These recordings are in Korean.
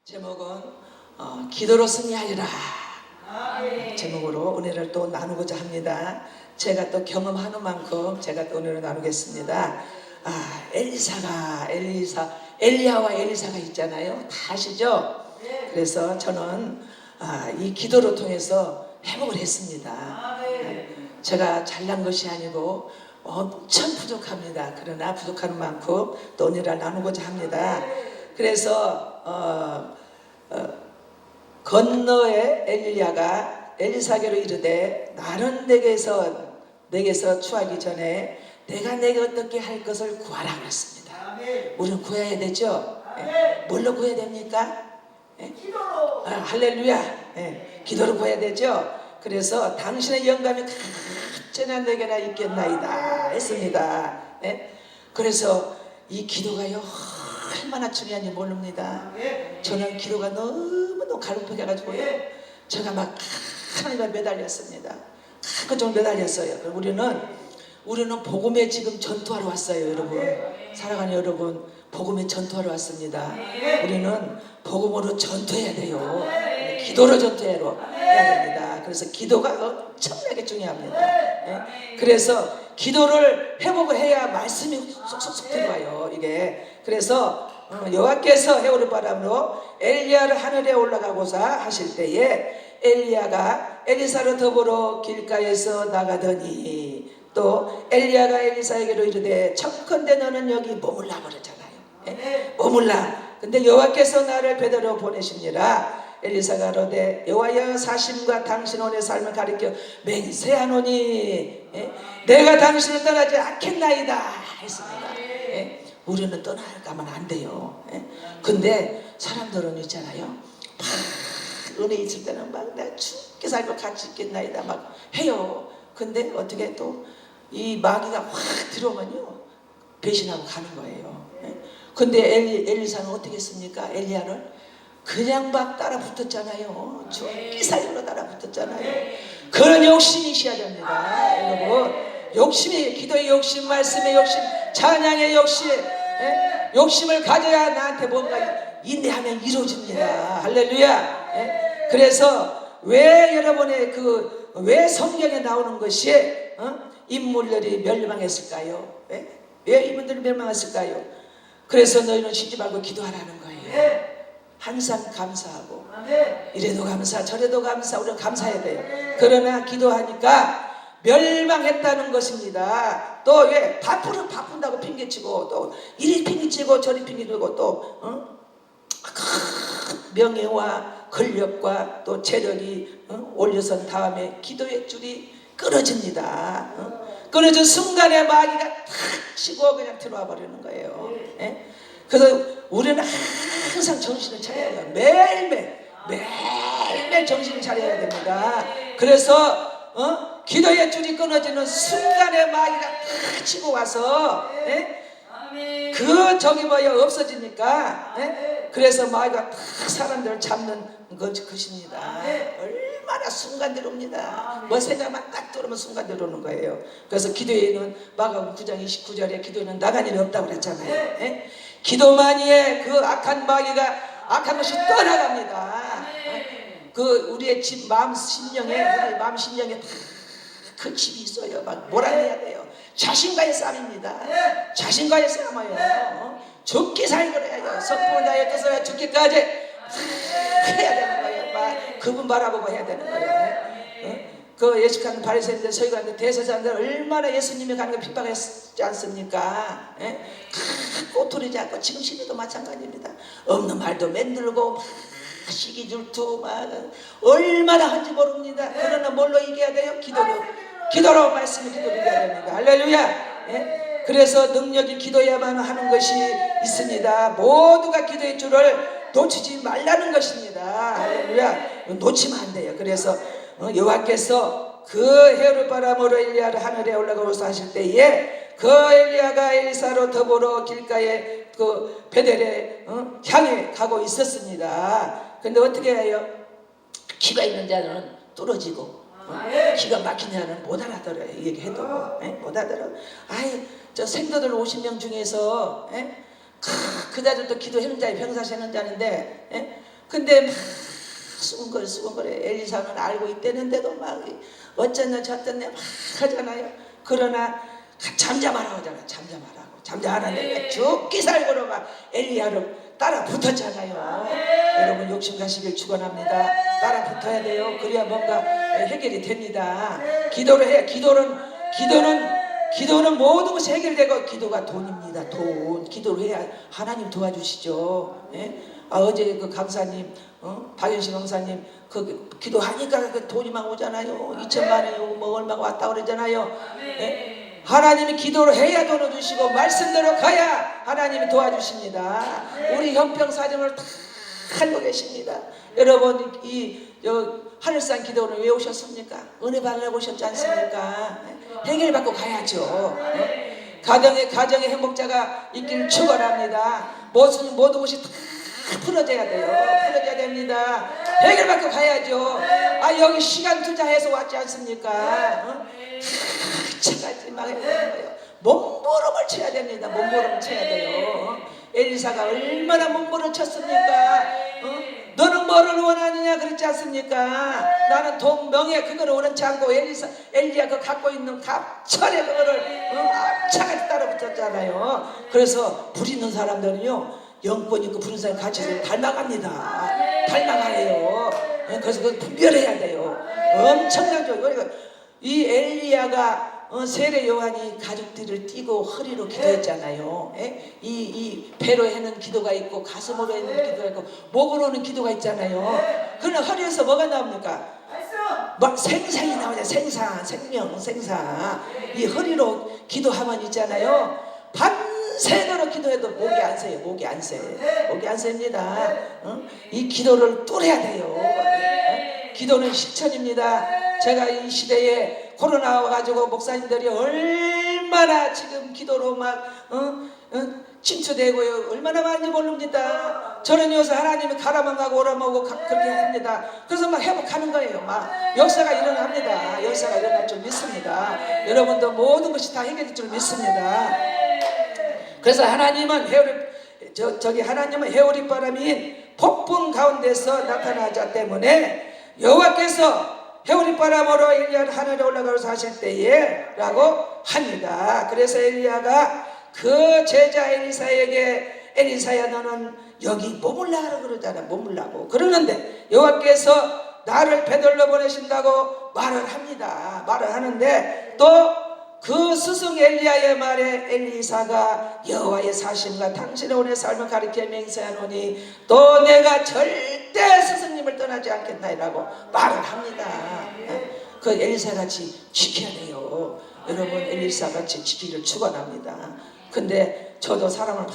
제목은 기도로 승리하리라 제목으로 은혜를 또 나누고자 합니다. 제가 또 경험하는 만큼 제가 또 은혜를 나누겠습니다. 엘리야와 엘리사가 있잖아요. 다 아시죠? 그래서 저는 이 기도를 통해서 회복을 했습니다. 제가 잘난 것이 아니고 엄청 부족합니다. 그러나 부족한 만큼 또 은혜를 나누고자 합니다. 그래서 건너에 엘리야가 엘리사에게로 이르되 나는 내게서 취하기 전에 내가 내게 어떻게 할 것을 구하라 그랬습니다. 우리는 구해야 되죠. 뭘로 구해야 됩니까? 기도로. 할렐루야. 기도로 구해야 되죠. 그래서 당신의 영감이 갑자나 내게나 있겠나이다 했습니다. 그래서 이 기도가요 얼마나 중요한지 모릅니다. 저는 기도가 너무너무 갈급해가지고요 제가 막 하나님에 매달렸습니다. 그좀 매달렸어요. 우리는 복음에 지금 전투하러 왔어요. 여러분, 사랑하는 여러분, 복음에 전투하러 왔습니다. 우리는 복음으로 전투해야 돼요. 기도로 전투해야 됩니다. 그래서 기도가 엄청나게 중요합니다. 그래서 기도를 회복을 해야 말씀이 쏙쏙쏙 들어와요. 이게 그래서 여호와께서 해오는 바람으로 엘리야를 하늘에 올라가고자 하실 때에 엘리야가 엘리사로 더불어 길가에서 나가더니 또 엘리야가 엘리사에게로 이르되 청컨대 너는 여기 머물라 그러잖아요. 머물라. 근데 여호와께서 나를 베드로 보내시니라. 엘리사가 이르되 여호와여 사심과 당신 오늘 삶을 가리켜 맹세하노니 내가 당신을 떠나지 않겠나이다 했습니다. 우리는 떠나가면 안 돼요. 근데 사람들은 있잖아요, 막 은혜 있을 때는 막 내가 죽게 살고 같이 있겠나이다 막 해요. 근데 어떻게 또 이 마귀가 확 들어오면요 배신하고 가는 거예요. 근데 엘리사는 어떻게 했습니까? 엘리야를 그냥 막 따라 붙었잖아요. 죽기 살기로 따라 붙었잖아요. 그런 욕심이 있어야 됩니다. 여러분, 욕심이, 기도의 욕심, 말씀의 욕심, 찬양의 욕심, 욕심을 가져야 나한테 뭔가 인내하면 이루어집니다. 할렐루야. 그래서 왜 여러분의 왜 성경에 나오는 것이 인물들이 멸망했을까요? 왜 이분들이 멸망했을까요? 그래서 너희는 쉬지 말고 기도하라는 거예요. 항상 감사하고 이래도 감사 저래도 감사 우리는 감사해야 돼요. 그러나 기도하니까 멸망했다는 것입니다. 또 왜 바쁜다고 핑계치고 또 이리 핑계치고 저리 핑계치고 또 명예와 권력과 또 재력이 올려선 다음에 기도의 줄이 끊어집니다. 끊어진 순간에 마귀가 탁 치고 그냥 들어와 버리는 거예요. 그래서 우리는 항상 정신을 차려야 돼요. 매일매일 정신을 차려야 됩니다. 그래서 기도의 줄이 끊어지는 순간에 마귀가 탁 치고 와서 없어지니까 그래서 마귀가 탁 사람들을 잡는 것입니다. 얼마나 순간대로 옵니다. 뭐 생각만 딱 들으면 순간대로 오는 거예요. 그래서 기도에는 마가복음 9장 29절에 기도에는 나간 일이 없다고 그랬잖아요. 기도만이에 그 악한 마귀가 악한 것이 떠나갑니다. 우리의 집 마음 심령에 다 그 집이 있어요. 막 몰아내야 돼요. 자신과의 싸움입니다. 자신과의 싸움이에요. 죽기 살기 해야죠. 성품을 다해 뜻을 죽기까지 해야 되는 거예요. 막 그분 바라보고 해야 되는 거예요. 그 예식하는 바리새인들 서기관들 대제사장들 얼마나 예수님이 가는 걸 핍박했지 않습니까? 꼬투리지 않고 지금 시대도 마찬가지입니다. 없는 말도 만들고 시기 질투 막 얼마나 한지 모릅니다. 그러나 뭘로 이겨야 돼요? 기도로 말씀을 기도로 이겨야 됩니다. 할렐루야. 그래서 능력이 기도해야만 하는 것이 있습니다. 모두가 기도의 줄을 놓치지 말라는 것입니다. 할렐루야. 놓치면 안 돼요. 그래서 여호와께서 그 해를 바람으로 엘리야를 하늘에 올라가고서 하실 때에 그 엘리야가 엘리사로 더불어 길가에 그 베델에 향해 가고 있었습니다. 근데 어떻게 해요? 기가 있는 자는 뚫어지고 기가 막힌 자는 못 알아들어요. 얘기해도 못 알아들어. 저 생도들 50명 중에서 그자들도 기도하는 자에 병사시는 자인데 근데 막 수근거려 엘리사는 알고 있대는데도 막 어쨌든 저쨌든 막 하잖아요. 그러나 잠잠하라고 하잖아. 잠잠하라는데 죽기 살고로 막 엘리야를 따라 붙었잖아요. 여러분 욕심 가시길 축원합니다. 따라 붙어야 돼요. 그래야 뭔가 해결이 됩니다. 기도를 해야 기도는 모든 것이 해결되고 기도가 돈입니다. 돈. 기도를 해야 하나님 도와주시죠. 예? 어제 그 강사님, 박연식 강사님 그 기도하니까 그 돈이 막 오잖아요. 2천만 원이 뭐 얼마가 왔다 그러잖아요. 예? 하나님이 기도를 해야 돈을 주시고 말씀대로 가야 하나님이 도와주십니다. 우리 형평사정을 다 알고 계십니다. 여러분 하늘산 기도는 왜 오셨습니까? 은혜 받으려고 오셨지 않습니까? 해결받고 가야죠. 가정의 행복자가 있기를 축원합니다. 모든 것이 다 풀어져야 돼요. 풀어져야 됩니다. 해결받고 가야죠. 여기 시간 투자해서 왔지 않습니까? 차가지 말아야 되는 거예요. 몸부림을 쳐야 됩니다. 몸부림을 쳐야 돼요. 엘리사가 얼마나 몸부림을 쳤습니까? 너는 뭐를 원하느냐 그랬지 않습니까? 나는 돈, 명예 그거를 원하지 않고 엘리야 그 갖고 있는 갑철에 그거를 차가지 따라 붙었잖아요. 그래서 부리는 사람들은요 영권 있고 부른 사람 같이 닮아갑니다. 닮아가요. 그래서 그걸 분별해야 돼요. 엄청나죠. 그러니까 이 엘리야가 세례 요한이 가죽들을 띠고 허리로 기도했잖아요. 이 배로 하는 기도가 있고 가슴으로 하는 기도가 있고 목으로 하는 기도가 있잖아요. 그러나 허리에서 뭐가 나옵니까? 생상이 나오냐. 생명. 이 허리로 기도하면 있잖아요. 밤새도록 기도해도 목이 안 새요. 목이 안 셉니다. 이 기도를 뚫어야 돼요. 기도는 실천입니다. 제가 이 시대에 코로나 와가지고 목사님들이 얼마나 지금 기도로 막 침투되고요. 얼마나 많이 모릅니다. 저는 요새 하나님이 가라만 가고 오라만 오고 그렇게 합니다. 그래서 막 회복하는 거예요. 막 역사가 일어납니다. 역사가 일어날 줄 믿습니다. 여러분도 모든 것이 다 해결될 줄 믿습니다. 그래서 하나님은 해오리 바람인 폭풍 가운데서 나타나자 때문에 여호와께서 해오리 바람으로 엘리야를 하늘에 올라가서 하실 때에 라고 합니다. 그래서 엘리야가 그 제자 엘리사에게 엘리사야 너는 여기 머물라고 그러잖아. 머물라고 그러는데 여호와께서 나를 베들로 보내신다고 말을 합니다. 말을 하는데 또 그 스승 엘리야의 말에 엘리사가 여호와의 사심과 당신의 오늘 삶을 가리켜 맹세하노니 또 내가 절대 스승님을 떠나지 않겠나이라고 말을 합니다. 그 엘리사같이 지켜야 돼요. 여러분 엘리사같이 지키기를 축원합니다. 근데 저도 사람을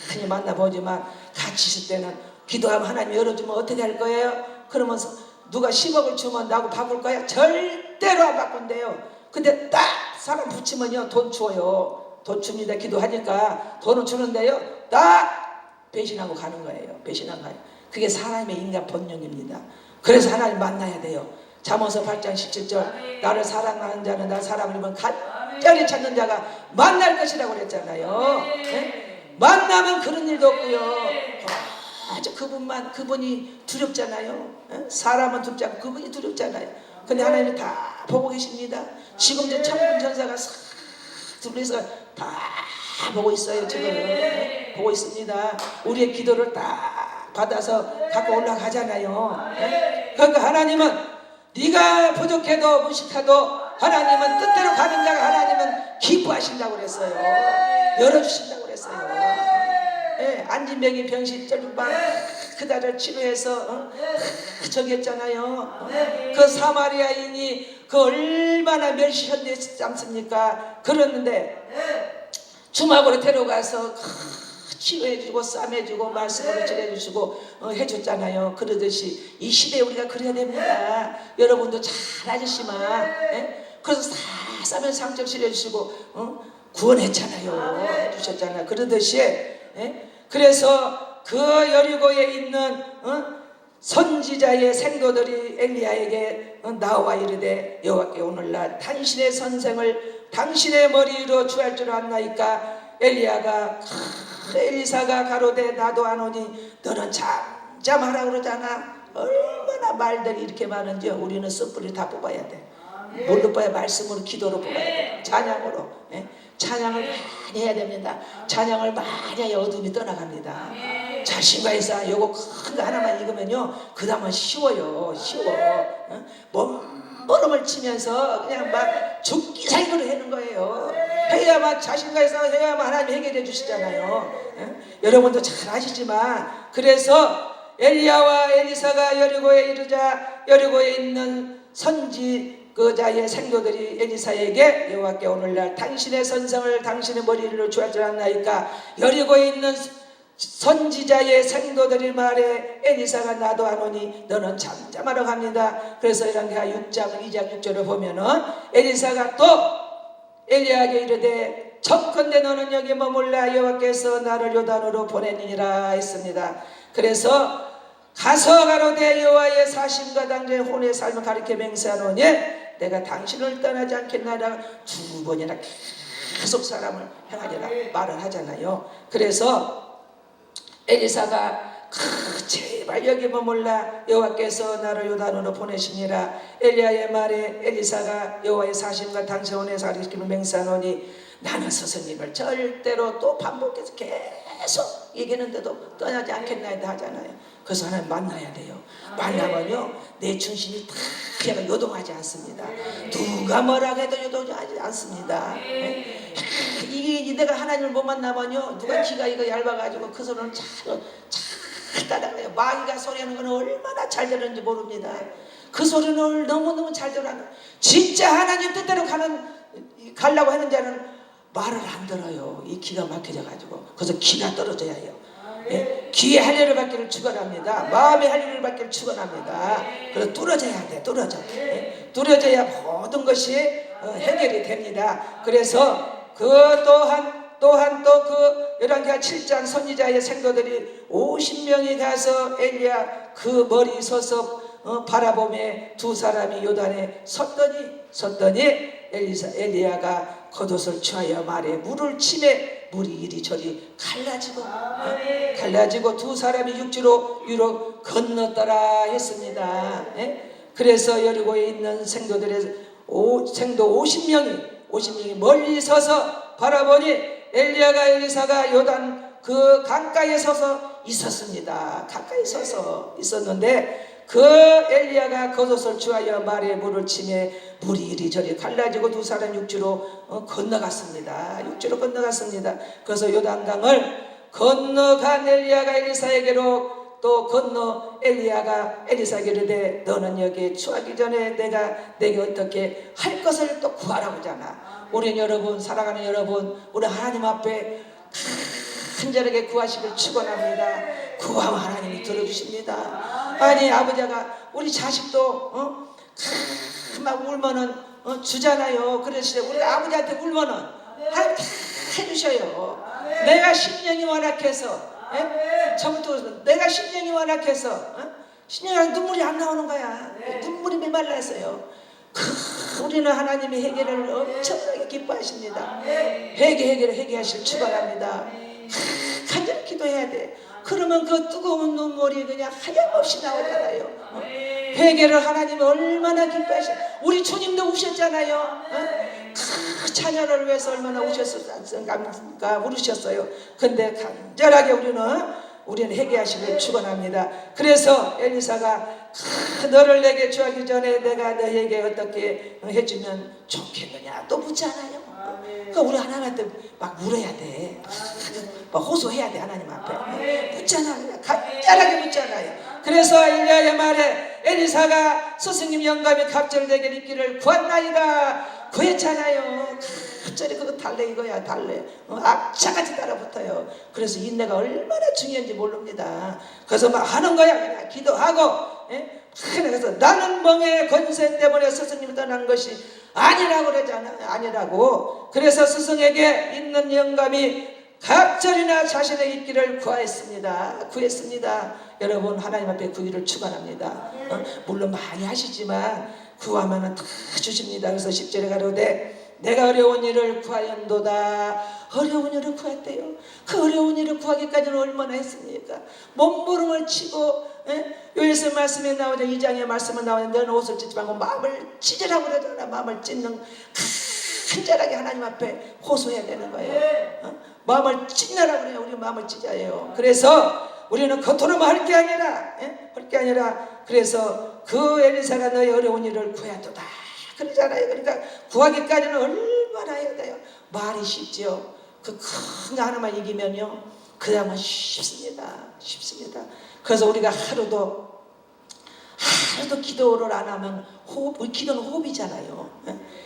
많이 만나보지만 같이 있을 때는 기도하면 하나님 열어주면 어떻게 할 거예요? 그러면서 누가 10억을 주면 나하고 바꿀 거야? 절대로 안 바꾼대요. 근데 딱 사람 붙이면요 돈 줘요. 돈 줍니다. 기도하니까 돈을 주는데요 딱 배신하고 가는 거예요. 배신하고 가요. 그게 사람의 인간 본능입니다. 그래서 하나님 만나야 돼요. 잠언서 8장 17절 나를 사랑하는 자는 나 사람을 간절히 찾는 자가 만날 것이라고 그랬잖아요. 네? 만나면 그런 일도 없고요. 아주 그분이 두렵잖아요. 사람은 두렵지 않고 그분이 두렵잖아요. 근데 하나님은 다 보고 계십니다. 지금도 천군 천사가 싹 둘러서 다 보고 있어요. 지금 보고 있습니다. 우리의 기도를 다 받아서 갖고 올라가잖아요. 그러니까 하나님은 네가 부족해도 무식해도 하나님은 뜻대로 가는 자가 하나님은 기뻐하신다고 그랬어요. 열어주신다고 그랬어요. 안진병이 병실 쫄방 그다를 치료해서 저기 했잖아요. 그 사마리아인이 그 얼마나 멸시했지 않습니까? 그랬는데 주막으로 데려가서 치료해주고 싸매주고 말씀으로 치료해주시고 해줬잖아요. 그러듯이 이 시대에 우리가 그래야 됩니다. 여러분도 잘 아시지만 그래서 다 싸면 상처 치료해주시고 구원했잖아요. 해주셨잖아요. 그러듯이 그래서 그 여리고에 있는 선지자의 생도들이 엘리야에게 나와 이르되 여호와께 오늘날 당신의 선생을 당신의 머리 위로 주할 줄 안나이까 엘리사가 가로되 나도 아노니 너는 잠잠하라 그러잖아. 얼마나 말들이 이렇게 많은지 우리는 숯불이 다 뽑아야 돼. 뭘로 뽑아야? 말씀으로, 기도로 뽑아야 돼. 찬양으로. 예? 찬양을 많이 해야 됩니다. 찬양을 많이 해야 어둠이 떠나갑니다. 자신과의 싸움, 요거 큰 거 하나만 읽으면요, 그 다음은 쉬워요. 쉬워. 어? 몸부림을 치면서 그냥 막 죽기 살기로 하는 거예요. 해야만, 자신과의 싸움 해야만 하나님 해결해 주시잖아요. 예? 여러분도 잘 아시지만, 그래서 엘리야와 엘리사가 여리고에 이르자 여리고에 있는 선지 그자의 생도들이 엘리사에게 여호와께 오늘날 당신의 선성을 당신의 머리를 주하지 않나이까. 여리고에 있는 선지자의 생도들이 말해 엘리사가 나도 하노니 너는 잠잠하러 갑니다. 그래서 이랑가 6장 2장 6절을 보면은 엘리사가 또 엘리야에게 이르되 적건대 너는 여기 머물라 여호와께서 나를 요단으로 보내니라 했습니다. 그래서 가서 가로되 여호와의 사심과 당신의 혼의 삶을 가리켜 맹세하노니 내가 당신을 떠나지 않겠나이다. 두 번이나 계속 사람을 행하리라 말을 하잖아요. 그래서 엘리사가 제발 여기 머물라 여호와께서 나를 요단으로 보내시니라. 엘리야의 말에 엘리사가 여호와의 사심과 당신의 혼의 삶을 가리켜 맹세하노니 나는 스승님을 절대로 또 반복해서 계속 얘기했는데도 떠나지 않겠나이다 하잖아요. 그래서 하나님 만나야 돼요. 만나면요 내 중심이 다 요동하지 않습니다. 누가 뭐라 해도 요동하지 않습니다. 이게 내가 하나님을 못 만나면요 누가 귀가 이거 얇아가지고 그 소리는 잘 따라가요. 마귀가 소리하는 건 얼마나 잘 들었는지 모릅니다. 그 소리는 너무너무 잘 들어요. 진짜 하나님 뜻대로 가려고 하는 자는 말을 안 들어요. 이 기가 막혀져가지고. 그래서 기가 떨어져야 해요. 예? 귀에 할 일을 받기를 축원합니다. 마음에 할 일을 받기를 축원합니다. 그래서 뚫어져야 돼. 뚫어져. 예? 뚫어져야 모든 것이 해결이 됩니다. 그래서 그 또한 또 그 열왕기하 7장 선지자의 생도들이 50명이 가서 엘리야 그 머리 서서 바라보며 두 사람이 요단에 섰더니 엘리야가 겉옷을 취하여 말에 물을 치매 물이 이리저리 갈라지고 두 사람이 육지로 위로 건넜더라 했습니다. 그래서 여리고에 있는 생도들의 생도 50명이 멀리 서서 바라보니 엘리야가 엘리사가 요단 그 강가에 서서 있었습니다. 가까이 서서 있었는데 그 엘리야가 겉옷을 취하여 말에 물을 치매 물이 이리저리 갈라지고 두 사람 육지로 건너갔습니다. 그래서 요단강을 건너간 엘리야가 엘리사에게로 또 건너 엘리야가 엘리사에게 이르되 너는 여기에 취하기 전에 내가 내게 어떻게 할 것을 또 구하라고 하잖아. 우리 여러분, 사랑하는 여러분, 우리 하나님 앞에 간절하게 구하시길 축원합니다. 구하면 하나님이 들어주십니다. 아니 아버지가 우리 자식도 막 울면은 주잖아요. 그러시래. 우리 아버지한테 울면은 하나님 다 해주셔요. 내가 심령이 완악해서 저부터 내가 심령이 완악해서 심령이 눈물이 안 나오는 거야. 눈물이 메말랐어요. 우리는 하나님의 해결을 엄청나게 기뻐하십니다. 회개하실 축원합니다. 간절히 기도해야 돼. 그러면 그 뜨거운 눈물이 그냥 하염없이 나오잖아요. 회개를 하나님이 얼마나 기뻐하시. 우리 주님도 우셨잖아요. 그 자녀를 위해서 얼마나 우셨을까 울으셨어요. 근데 간절하게 우리는 회개하시길 축원합니다. 그래서 엘리사가 너를 내게 주하기 전에 내가 너에게 어떻게 해주면 좋겠느냐 또 묻잖아요. 그러니까 우리 하나님한테 막 물어야 돼. 막 호소해야 돼. 하나님 앞에 묻잖아요. 간절하게 묻잖아요. 그래서 엘리야의 말에 엘리사가 스승님 영감이 갑절되게 있기를 구한나이다 구했잖아요. 갑자기 그거 달래 이거야 달래. 악차같이 따라붙어요. 그래서 인내가 얼마나 중요한지 모릅니다. 그래서 막 하는 거야. 그냥 기도하고 그래서 나는 멍의 권세 때문에 스승님이 떠난 것이 아니라고 그러잖아. 아니라고. 그래서 스승에게 있는 영감이 갑절이나 자신의 있기를 구했습니다. 여러분 하나님 앞에 구기를 축원합니다. 물론 많이 하시지만 구하면 다 주십니다. 그래서 10절에 가로되 내가 어려운 일을 구하였도다. 어려운 일을 구했대요. 그 어려운 일을 구하기까지는 얼마나 했습니까? 몸부림을 치고, 요에서 말씀에 나오죠. 2장의 말씀에 나오는데 너는 옷을 찢지 말고 마음을 찢으라고 그러잖아. 마음을 찢는 간절하게 하나님 앞에 호소해야 되는 거예요. 마음을 찢으라고 그래요. 우리 마음을 찢어야 해요. 그래서 우리는 겉으로만 할 게 아니라, 할 게 아니라, 그래서 그 엘리사가 너의 어려운 일을 구하였도다 그러잖아요. 그러니까 구하기까지는 얼마나 해야 돼요. 말이 쉽지요. 그 큰 하나만 이기면요, 그 다음은 쉽습니다. 그래서 우리가 하루도 기도를 안 하면 우리 기도는 호흡이잖아요.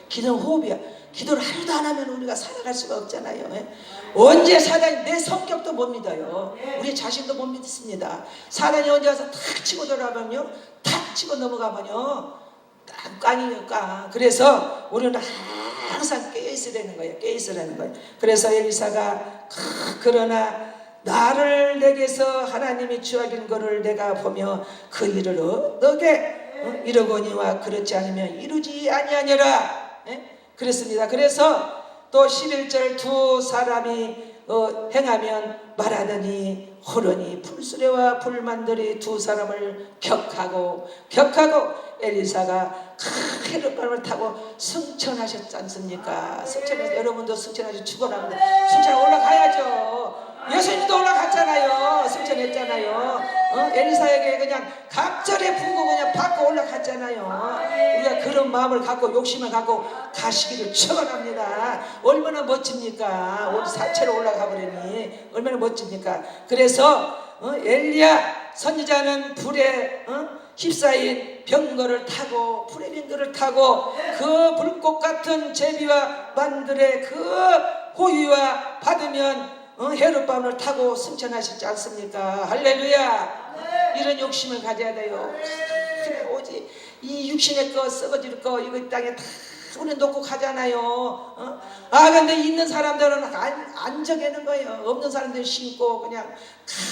기도는 호흡이야. 기도를 하루도 안 하면 우리가 살아갈 수가 없잖아요. 언제 사단이, 내 성격도 못 믿어요. 우리 자신도 못 믿습니다. 사단이 언제 와서 탁 치고 들어가면요, 탁 치고 넘어가면요, 깡이에요, 깡. 그래서 우리는 항상 깨어있으라는 거예요. 그래서 엘리사가 그러나 나를 내게서 하나님이 주하신 것을 내가 보며 그 일을 어떻게 이루거니와 그렇지 않으면 이루지 아니하니라. 그랬습니다. 그래서 또 11절 두 사람이 행하면 말하더니 호련히 풀수레와 불만들이 두 사람을 격하고 엘리사가 헤롯강을 타고 승천하셨지 않습니까? 승천해서 여러분도 승천하셔서 죽어나는데 승천 올라가야죠. 예수님도 올라갔잖아요. 승천했잖아요. 엘리사에게 그냥 갑절에 부고 그냥 받고 올라갔잖아요. 우리가 그런 마음을 갖고 욕심을 갖고 가시기를 축원합니다. 얼마나 멋집니까? 우리 사체로 올라가 버리니 얼마나 멋집니까? 그래서 엘리야 선지자는 불에 휩싸인 병거를 타고 불의 병거를 타고 그 불꽃 같은 제비와 만들의 그 호위와 받으면 헤롯바운을 타고 승천하셨지 않습니까? 할렐루야. 이런 욕심을 가져야 돼요. 그래, 오직 이 육신의 거 썩어질 거 이거 이 땅에 다 우리 놓고 가잖아요. 근데 있는 사람들은 안 정하는 거예요. 없는 사람들은 신고 그냥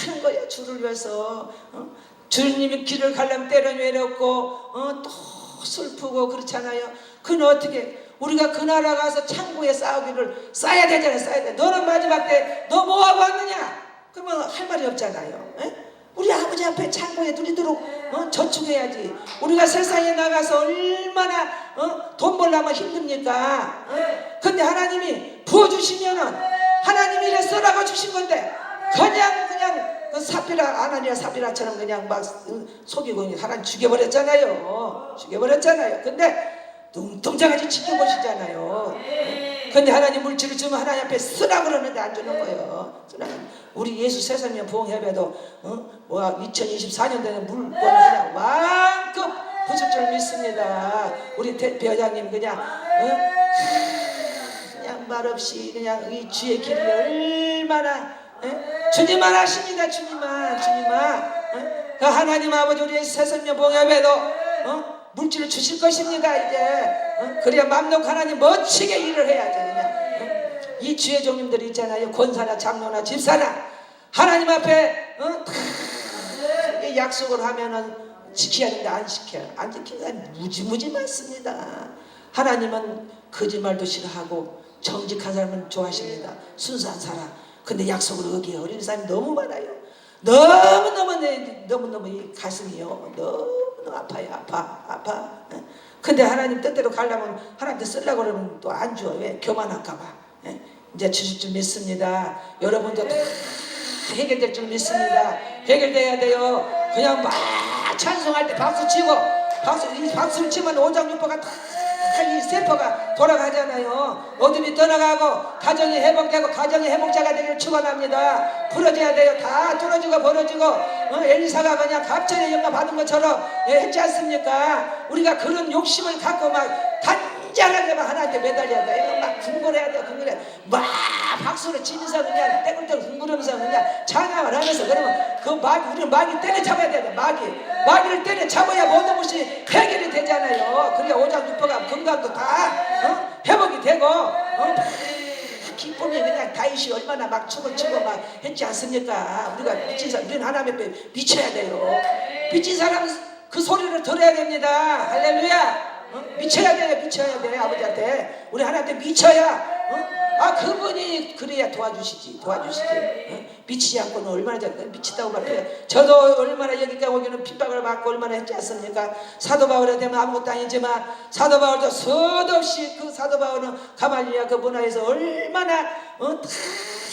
가는 거예요. 주를 위해서. 주님이 길을 가려면 때는 외롭고 또 슬프고 그렇잖아요. 그는 어떻게 우리가 그 나라 가서 창고에 쌓아야 되잖아요. 쌓아야 돼. 너는 마지막 때 너 뭐하고 왔느냐? 그러면 할 말이 없잖아요. 우리 아버지 앞에 창고에 누리도록 저축해야지. 우리가 세상에 나가서 얼마나 돈 벌려면 힘듭니까? 근데 하나님이 부어주시면은 하나님이 이래 써라고 주신 건데 그냥 그 아나니아 사피라처럼 그냥 막 속이고 하나님 죽여버렸잖아요. 근데 눈동자같이 지켜보시잖아요. 근데 하나님 물질을 주면 하나님 앞에 쓰라 그러는데 안 주는 거예요. 우리 예수 세상년 부흥협회도 2024년도에는 물건을 그냥 마음껏 부실 줄 믿습니다. 우리 배회장님 그냥 말없이 그냥 이 주의 길이 얼마나 주님만 하십니다. 주님만 그 하나님 아버지 우리 세상년 부흥협회도 물질을 주실 것입니다. 이제 그래야 맘 놓고 하나님 멋지게 일을 해야죠. 그냥 이 주의 종님들이 있잖아요. 권사나 장로나 집사나 하나님 앞에 약속을 하면은 지켜야 되는데 안 지키는 사람이 무지 많습니다. 하나님은 거짓말도 싫어하고 정직한 사람은 좋아하십니다. 순수한 사람. 근데 약속을 어기는 사람이 너무 많아요. 너무너무 이 가슴이요. 너무 아파. 근데 하나님 뜻대로 가려면 하나님께 쓰려고 그러면 또 안 줘. 왜? 교만할까봐. 이제 주실 줄 믿습니다. 여러분도 다 해결될 줄 믿습니다. 해결돼야 돼요. 그냥 막 찬송할 때 박수 치고 박수를 치면 오장육부가 다 이 세포가 돌아가잖아요. 어둠이 떠나가고 가정이 회복되고 가정의 회복자가 되기를 축원합니다. 부러져야 돼요. 다 뚫어지고 벌어지고 엘리사가 그냥 갑절에 영감 받은 것처럼 했지 않습니까? 우리가 그런 욕심을 갖고 막 간절하게 막 하나님께 매달려야 돼요. 막 궁궐해야 돼요. 막 박수를 치면서 그냥 떼굴떼굴 궁굴하면서 그냥 찬양을 하면서 그러면 그 우리는 마귀 때려잡아야 돼요. 마귀를 때려잡아야 모든 것이 해결이 되잖아요. 그래야 오장육부가 건강도 다 회복이 되고 기쁨이 그냥 다윗이 얼마나 막 춤을 추고 막 했지 않습니까? 우리가 미친 사람, 우리는 하나님 앞에 미쳐야 돼요. 미친 사람은 그 소리를 들어야 됩니다. 할렐루야. 미쳐야 돼요. 미쳐야 돼. 아버지한테 우리 하나님한테 미쳐야 그분이 그래야 도와주시지. 미치지 않고는 얼마나 미치다고 말해요. 저도 얼마나 여기까지 오기는 핍박을 받고 얼마나 했지 않습니까? 사도 바울에 되면 아무것도 아니지만 사도 바울도 수도 없이 그 사도 바울은 가말리아 그 문화에서 얼마나 다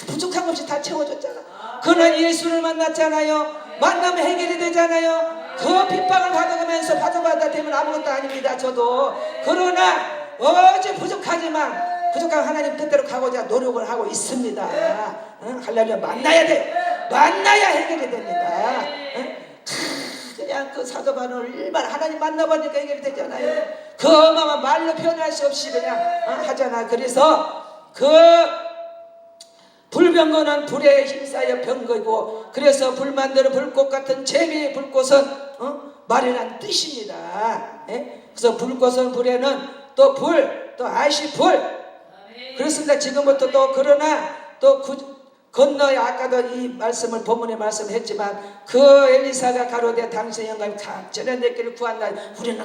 부족한 것 없이 다 채워줬잖아. 그는 예수를 만났잖아요. 만나면 해결이 되잖아요. 그 핍박을 받아가면서 받아받아 되면 아무것도 아닙니다. 저도. 그러나 어제 부족하지만 부족한 하나님 뜻대로 가고자 노력을 하고 있습니다. 할렐루야. 만나야 돼. 만나야 해결이 됩니다. 그냥 그 사도 바울을 얼마나 하나님 만나보니까 해결이 되잖아요. 그 어마어마한 말로 표현할 수 없이 그냥 하잖아. 그래서 그 불병거는 불에 힘싸여 병거이고 그래서 불 만드는 불꽃 같은 재미의 불꽃은 말이란 뜻입니다. 그래서 불꽃은 불에는 또 불, 또 아시 불. 그렇습니다. 지금부터 또 그러나 또 건너에 아까도 이 말씀을 본문에 말씀했지만 그 엘리사가 가로되 당신의 영감이 각전에 내 길을 구한다. 우리는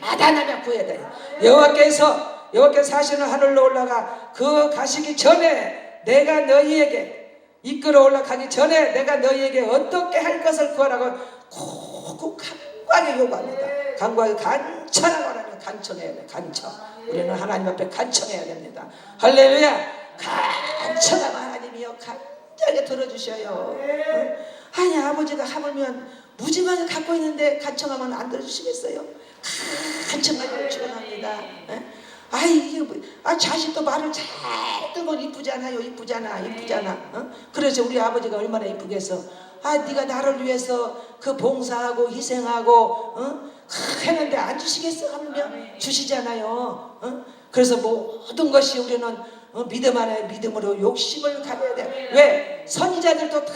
날마다 나면 구해야 돼요. 여호와께서 하시는 하늘로 올라가 그 가시기 전에 내가 너희에게 이끌어 올라가기 전에 내가 너희에게 어떻게 할 것을 구하라고 꼭 간과하게 요구합니다. 간과하게 간청하고 하나님 간청해야 돼. 간청. 우리는 하나님 앞에 간청해야 됩니다. 할렐루야. 간청하면 하나님이요 간절하게 들어주셔요. 아니 아버지가 하물면 무지막을 갖고 있는데 간청하면 안 들어주시겠어요? 간청하기를 축원합니다. 자식도 말을 잘 듣고 이쁘잖아요. 그래서 우리 아버지가 얼마나 이쁘겠어. 네가 나를 위해서 그 봉사하고 희생하고 했는데 안 주시겠어? 하면 주시잖아요. 그래서 모든 것이 우리는 믿음 안에 믿음으로 욕심을 가져야 돼. 왜? 선지자들도 다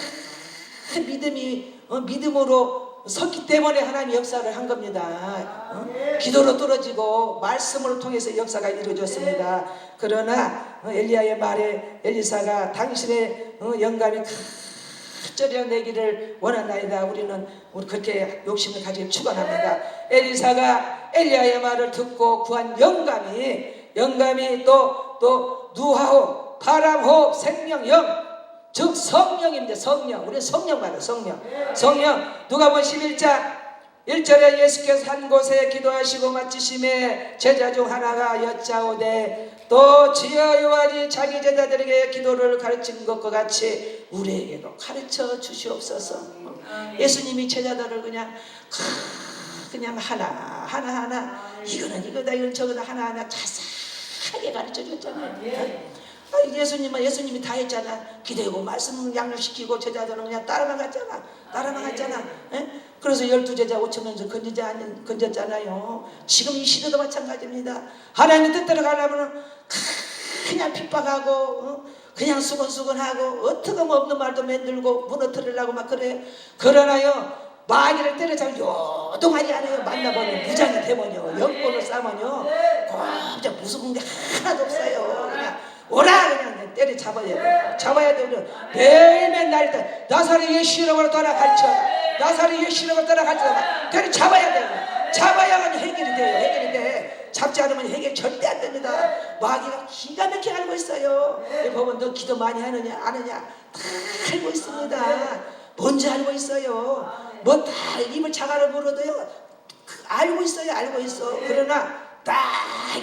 믿음으로 섰기 때문에 하나님 역사를 한 겁니다. 기도로 뚫어지고 말씀을 통해서 역사가 이루어졌습니다. 그러나 엘리야의 말에 엘리사가 당신의 영감이 갑절이 내기를 원한나이다. 우리는 그렇게 욕심을 가지고 축원합니다. 엘리사가 엘리야의 말을 듣고 구한 영감이 또 누하호 바람호 생명영 즉 성령입니다. 성령. 우리 성령 받아. 성령. 누가복음 11장 1절에 예수께서 한 곳에 기도하시고 마치심에 제자 중 하나가 여짜오되 또 주여 요한이 자기 제자들에게 기도를 가르친 것과 같이 우리에게도 가르쳐 주시옵소서. 예수님이 제자들을 그냥 하나 이거는 이거다 이건 저거다 하나하나 자세하게 가르쳐 줬잖아요. 예수님이 다 했잖아. 기대고 말씀 양육시키고 제자들은 그냥 따라만 갔잖아. 그래서 12제자 5,000명 건졌잖아요. 지금 이 시대도 마찬가지입니다. 하나님의 뜻대로 가려면 그냥 핍박하고 그냥 수건수건하고 어떻게 없는 말도 만들고 무너뜨리려고 막 그래. 그러나요 마귀를 때려잡으면 요동하지 않아요. 만나보면 무장이 되면요 영권을 싸면요 진짜 무서운 게 하나도 없어요. 그냥 오라 그냥 때려잡아야 돼. 매일매일 날때 나사렛 예수라고 따라 가르쳐. 때려잡아야 돼요. 잡아야만 해결이 돼. 잡지 않으면 해결 절대 안 됩니다. 마귀가 기가 막히게 알고 있어요. 보면 너 기도 많이 하느냐 안 하느냐 다 알고 있습니다. 뭔지 알고 있어요. 뭐 다 입을 자가로 물어도요 알고 있어. 그러나 딱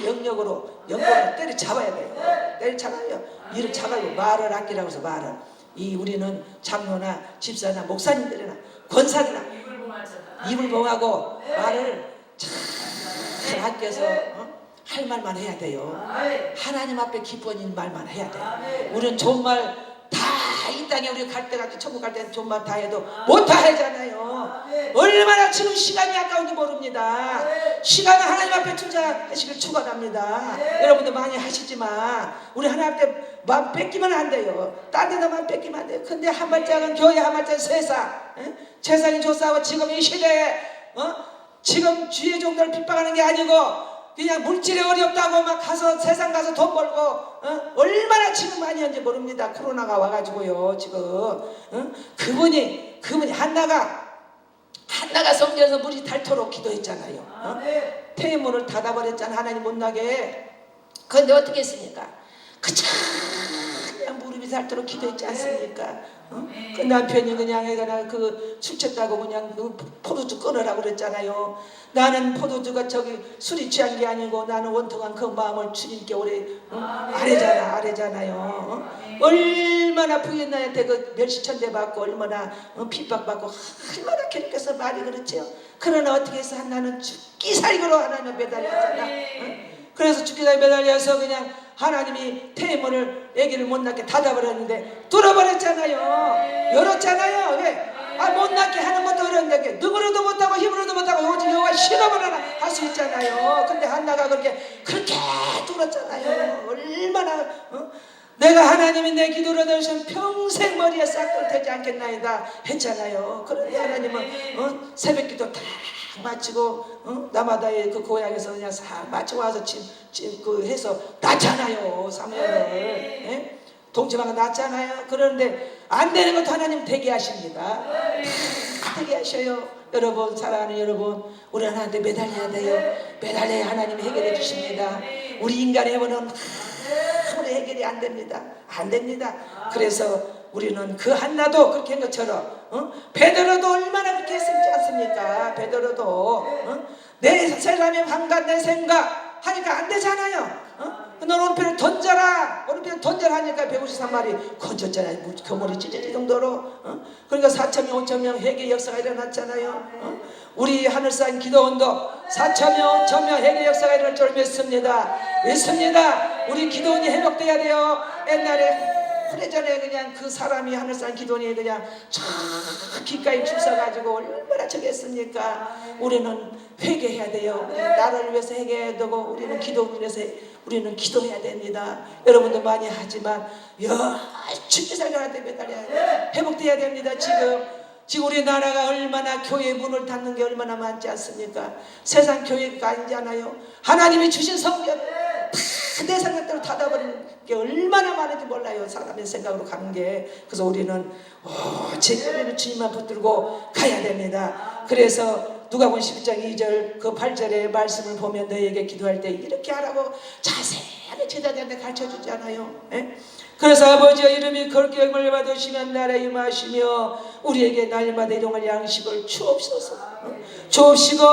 영역으로 때려잡아야 돼요. 이를 잡아요. 말을 아끼라고 해서 말을. 우리는 장로나 집사나 목사님들이나 권사들이나 입을 봉하고 말을 잘 아껴서 할 말만 해야 돼요. 하나님 앞에 기뻐하는 말만 해야 돼요. 우리는 좋은 말 다 이 땅에 우리 갈 때까지 천국 갈 때 좋은 말 다 해도 못 다 하잖아요. 얼마나 지금 시간이 아까운지 모릅니다. 시간은 하나님 앞에 투자하시길 축원합니다. 여러분도 많이 하시지만 우리 하나님 앞에 마음 뺏기면 안 돼요. 딴 데다 마음 뺏기면 안 돼요. 근데 한 발짝은 교회, 한 발짝은 세상이 조사하고 지금 이 시대에 지금 주의 종들을 핍박하는 게 아니고 그냥 물질이 어렵다고 막 세상 가서 돈 벌고 얼마나 지금 많이 한지 모릅니다. 코로나가 와가지고요 지금 그분이 한나가 한나가 성전에서 물이 닳도록 기도했잖아요. 태문을 닫아버렸잖아. 하나님 못 나게. 그런데 어떻게 했습니까? 그냥 무릎이 닳도록 기도했지 않습니까? 그 남편이 그냥 애가 그 술 쳤다고 그냥 그 포도주 끊으라고 그랬잖아요. 나는 포도주가 저기 술이 취한 게 아니고 나는 원통한 그 마음을 주님께 오래 아뢰잖아요. 얼마나 부인나한테 그 멸시천대 받고 얼마나 핍박받고 얼마나 괴롭게서 말이 그렇지요. 그러나 어떻게 해서 한나는 죽기 살기로 하나님을 매달렸잖아. 그래서 죽기 살기 매달려서 그냥 하나님이 태문을 아기를 못 낳게 닫아버렸는데 뚫어버렸잖아요. 열었잖아요. 왜? 못 낳게 하는 것도 어려운데 누구로도 못하고 힘으로도 못하고 오직 여호와 신어보라 할 수 있잖아요. 근데 한나가 그렇게 뚫었잖아요. 얼마나 내가 하나님이 내 기도를 들으시면 평생 머리에 싹들 되지 않겠나이다 했잖아요. 그런데 하나님은 새벽 기도 다 마치고 남아다의 그 고향에서 그냥 싹 마치고 와서 그 해서 낳잖아요. 사무엘을 동치마가 낳잖아요. 그런데 안 되는 것도 하나님 되게 하십니다. 되게 하셔요. 여러분, 사랑하는 여러분, 우리 하나님한테 매달려야 돼요. 매달려야 하나님이 해결해 주십니다. 우리 인간의 힘은 아무리 해결이 안 됩니다. 안 됩니다. 그래서 우리는 그 한나도 그렇게 한 것처럼 베드로도 얼마나 그렇게 했지 않습니까? 베드로도 내 사람의 환각 내 생각 하니까 안 되잖아요. 넌 오른편을 던져라. 오른편을 던져라 하니까 153마리 건졌잖아요. 교물이 찢어질 정도로. 그러니까 4,000명 5,000명 회개 역사가 일어났잖아요. 우리 하늘산 기도원도 4,000명 5,000명 회개 역사가 일어날 줄 믿습니다. 우리 기도원이 회복돼야 돼요. 옛날에 오래전에 그냥 그 사람이 하늘산 기도원이 그냥 저 기가에 줄 서가지고 얼마나 저기 했습니까? 우리는 회개해야 돼요. 우리 나라를 위해서 회개해야 되고 우리는 기도를 위해서 우리는 기도해야 됩니다. 여러분도 많이 하지만 열심히 살아야 돼. 매달려야 돼. 회복돼야 됩니다. 지금 우리나라가 얼마나 교회 문을 닫는 게 얼마나 많지 않습니까? 세상 교회가 아니잖아요. 하나님이 주신 성경을 내 생각대로 닫아버리는 게 얼마나 많은지 몰라요. 사람의 생각으로 가는 게. 그래서 우리는 오직 주님만 붙들고 가야 됩니다. 그래서 누가복음 12장 2절 그 8절의 말씀을 보면 너에게 기도할 때 이렇게 하라고 자세하게 제자들한테 가르쳐주잖아요. 그래서 아버지여 이름이 그렇게 영광을 받으시면 나라에 임하시며 우리에게 날마다 일용할 양식을 주옵소서. 주옵시고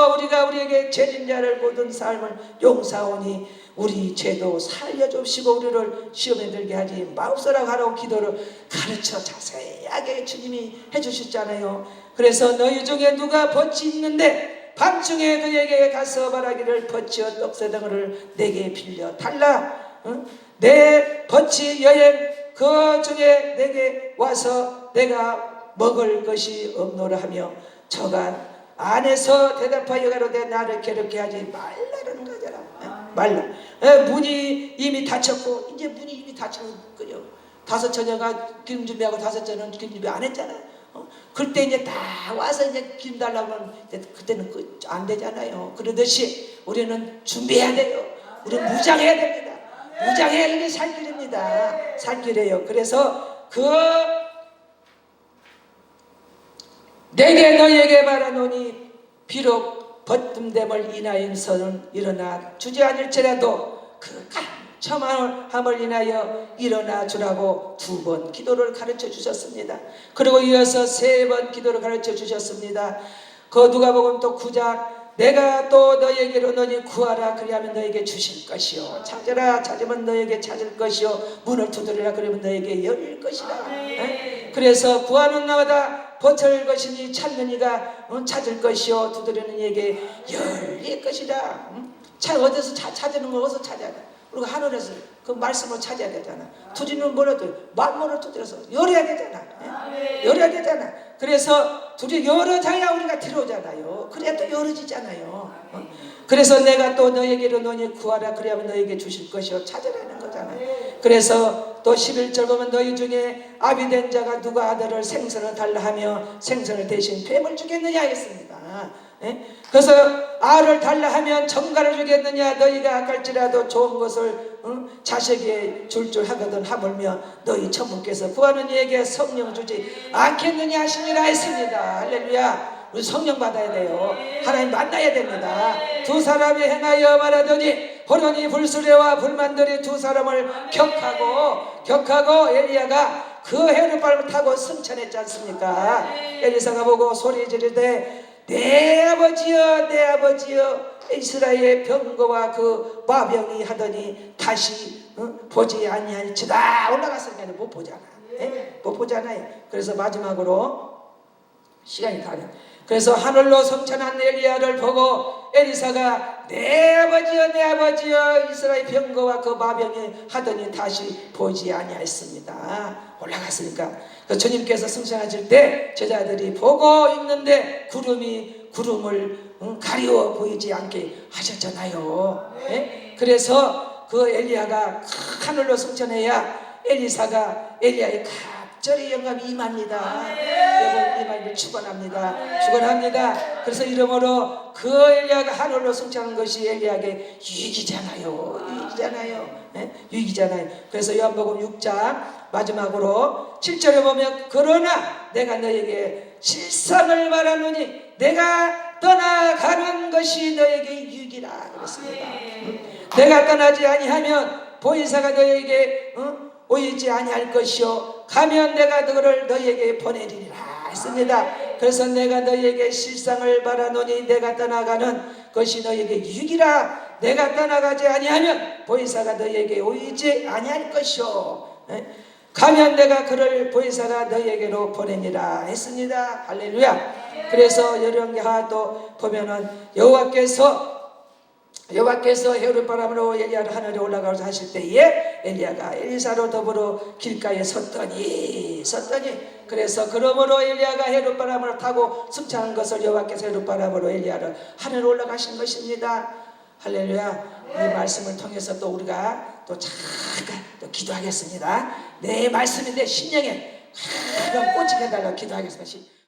우리에게 죄진자를 모든 삶을 용서하오니 우리 죄도 살려줍시고 우리를 시험에 들게 하지 마옵소라고 하라고 기도를 가르쳐 자세하게 주님이 해주셨잖아요. 그래서 너희 중에 누가 벗이 있는데 밤중에 그에게 가서 말하기를 벗이와 떡새덩이를 내게 빌려 달라. 내 벗이 여행 그 중에 내게 와서 내가 먹을 것이 없노라 하며 저간 안에서 대답하여 가로되 나를 괴롭게 하지 말라는 거잖아. 말라. 문이 이미 닫혔고 이제 문이 이미 닫혔거든요. 5 처녀가 기름 준비하고 5 처녀는 기름 준비 안 했잖아요. 그때 이제 다 와서 이제 기름 달라고 하면 그때는 안 되잖아요. 그러듯이 우리는 준비해야 돼요. 우리는 무장해야 됩니다. 무장해야 이게 살 길입니다. 살 길이에요. 그래서 내게 너희에게 말하노니 비록 벗됨됨을 인하여서는 일어나 주지 않을지라도 그 첨함을 인하여 일어나 주라고 2번 기도를 가르쳐 주셨습니다. 그리고 이어서 3번 기도를 가르쳐 주셨습니다. 그 누가복음 또 9장 내가 또 너에게로 너희 구하라 그리하면 너에게 주실 것이요 찾으라 찾으면 너에게 찾을 것이요 문을 두드리라 그러면 너에게 열릴 것이라. 그래서 구하는 나마다 버틸 것이니 찾는 이가 찾을 것이요 두드리는 이에게 열릴 것이라. 어디서 찾는 거 어디서 찾아야 돼? 우리가 하늘에서 그 말씀을 찾아야 되잖아. 두드리는 뭐라도 만문을 두드려서 열어야 되잖아. 열어야 되잖아. 그래서 열어줘야 우리가 들어오잖아요. 그래야 또 열어지잖아요. 그래서 내가 또 너에게로 너희 구하라 그래야면 너에게 주실 것이요 찾으라는 거잖아. 그래서 또 11절 보면 너희 중에 아비된 자가 누가 아들을 생선을 달라 하며 생선을 대신 뱀을 주겠느냐 했습니다. 그래서 알을 달라 하면 정갈을 주겠느냐. 너희가 아까일지라도 좋은 것을 자식에게 줄 하거든 하물며 너희 천부께서 구하는 이에게 성령 주지 않겠느냐 하시니라 했습니다. 할렐루야. 우리 성령 받아야 돼요. 하나님 만나야 됩니다. 두 사람이 행하여 말하더니 호련히 불수레와 불만들이 두 사람을 격하고 엘리야가 그 헤르바름을 타고 승천했지 않습니까? 엘리사가 보고 소리 지르되 내 아버지여 내 아버지여 이스라엘의 병거와 그 마병이 하더니 다시 보지 아니할지다. 올라갔으니까 못 보잖아. 못 보잖아요. 그래서 마지막으로 시간이 다 돼. 그래서 하늘로 성천한 엘리야를 보고 엘리사가 내 아버지여 이스라엘 병거와 그 마병이 하더니 다시 보지 아니하였습니다. 올라갔으니까 주님께서 승천하실 때 제자들이 보고 있는데 구름을 가리워 보이지 않게 하셨잖아요. 그래서 그 엘리야가 하늘로 승천해야 엘리사가 엘리야의 갑절의 영감이 임합니다. 여러분 임함을 축원합니다. 그래서 이러므로 그 엘리야가 하늘로 승천하는 것이 엘리야에게 유익이잖아요. 그래서 요한복음 6장 마지막으로 7절에 보면 그러나 내가 너에게 실상을 말하노니 내가 떠나가는 것이 너에게 유익이라 그랬습니다. 내가 떠나지 아니하면 보혜사가 너에게 오이지 아니할 것이요 가면 내가 너를 너에게 보내리라 했습니다. 그래서 내가 너에게 실상을 말하노니 내가 떠나가는 것이 너에게 유익이라. 내가 떠나가지 아니하면 보혜사가 너에게 오이지 아니할 것이요 가면 내가 그를 보혜사가 너에게로 보내니라 했습니다. 할렐루야. 그래서 열왕기하 또 보면은 여호와께서 헤르바람으로 엘리야를 하늘에 올라가서 하실 때에 엘리야가 엘리사로 더불어 길가에 섰더니 그래서 그러므로 엘리야가 헤르바람을 타고 승천한 것을 여호와께서 헤르바람으로 엘리야를 하늘에 올라가신 것입니다. 할렐루야. 이 말씀을 통해서 또 우리가 또 잠깐 또 기도하겠습니다. 내 말씀인데 심령에 꽂히게 해달라고 기도하겠습니다.